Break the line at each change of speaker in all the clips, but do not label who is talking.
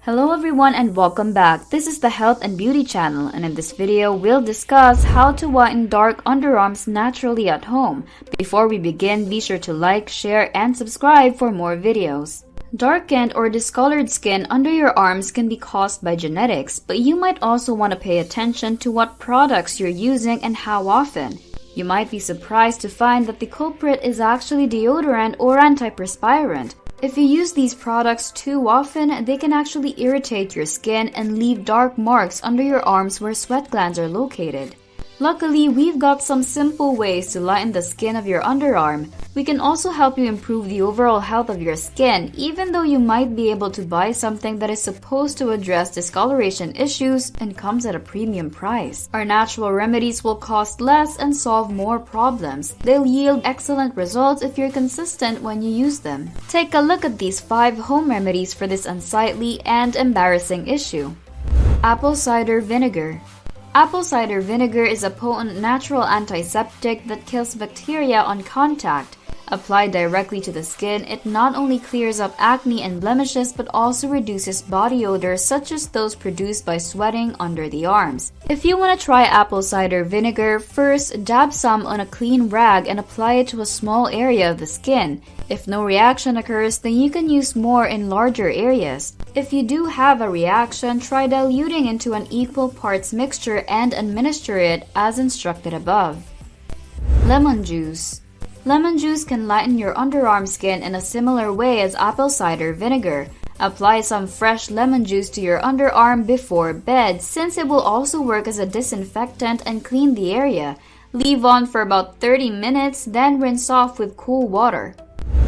Hello everyone and welcome back. This is the Health and Beauty channel, and in this video we'll discuss how to whiten dark underarms naturally at home. Before we begin, be sure to like, share, and subscribe for more videos. Darkened or discolored skin under your arms can be caused by genetics, but you might also want to pay attention to what products you're using and how often. You might be surprised to find that the culprit is actually deodorant or antiperspirant. If you use these products too often, they can actually irritate your skin and leave dark marks under your arms where sweat glands are located. Luckily, we've got some simple ways to lighten the skin of your underarm. We can also help you improve the overall health of your skin, even though you might be able to buy something that is supposed to address discoloration issues and comes at a premium price. Our natural remedies will cost less and solve more problems. They'll yield excellent results if you're consistent when you use them. Take a look at these 5 home remedies for this unsightly and embarrassing issue. Apple cider vinegar. Apple cider vinegar is a potent natural antiseptic that kills bacteria on contact. Applied directly to the skin, it not only clears up acne and blemishes but also reduces body odor such as those produced by sweating under the arms. If you want to try apple cider vinegar, first dab some on a clean rag and apply it to a small area of the skin. If no reaction occurs, then you can use more in larger areas. If you do have a reaction, try diluting into an equal parts mixture and administer it as instructed above. Lemon juice. Lemon juice can lighten your underarm skin in a similar way as apple cider vinegar. Apply some fresh lemon juice to your underarm before bed, since it will also work as a disinfectant and clean the area. Leave on for about 30 minutes, then rinse off with cool water.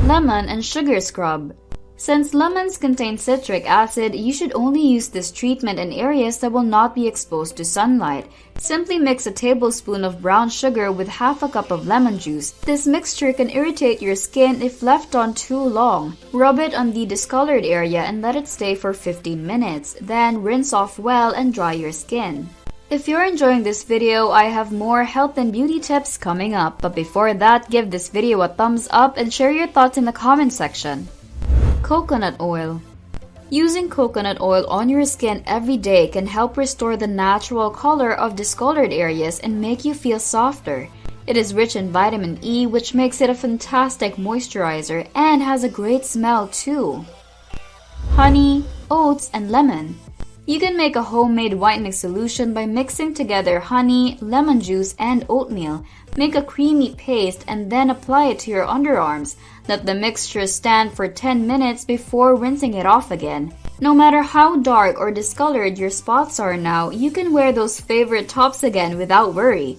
Lemon and sugar scrub. Since lemons contain citric acid, you should only use this treatment in areas that will not be exposed to sunlight. Simply mix a tablespoon of brown sugar with half a cup of lemon juice. This mixture can irritate your skin if left on too long. Rub it on the discolored area and let it stay for 15 minutes. Then rinse off well and dry your skin. If you're enjoying this video, I have more health and beauty tips coming up. But before that, give this video a thumbs up and share your thoughts in the comment section. Coconut oil. Using coconut oil on your skin every day can help restore the natural color of discolored areas and make you feel softer. It is rich in vitamin E, which makes it a fantastic moisturizer and has a great smell too. Honey, oats, and lemon. You can make a homemade whitening solution by mixing together honey, lemon juice, and oatmeal. Make a creamy paste and then apply it to your underarms. Let the mixture stand for 10 minutes before rinsing it off again. No matter how dark or discolored your spots are now, you can wear those favorite tops again without worry.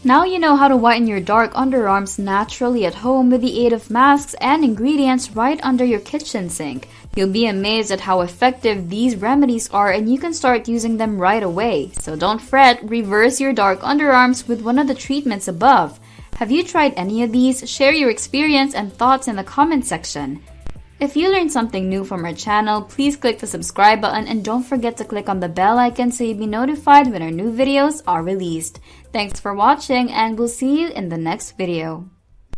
Now you know how to whiten your dark underarms naturally at home with the aid of masks and ingredients right under your kitchen sink. You'll be amazed at how effective these remedies are, and you can start using them right away. So don't fret, reverse your dark underarms with one of the treatments above. Have you tried any of these? Share your experience and thoughts in the comment section. If you learned something new from our channel, please click the subscribe button and don't forget to click on the bell icon so you'll be notified when our new videos are released. Thanks for watching, and we'll see you in the next video.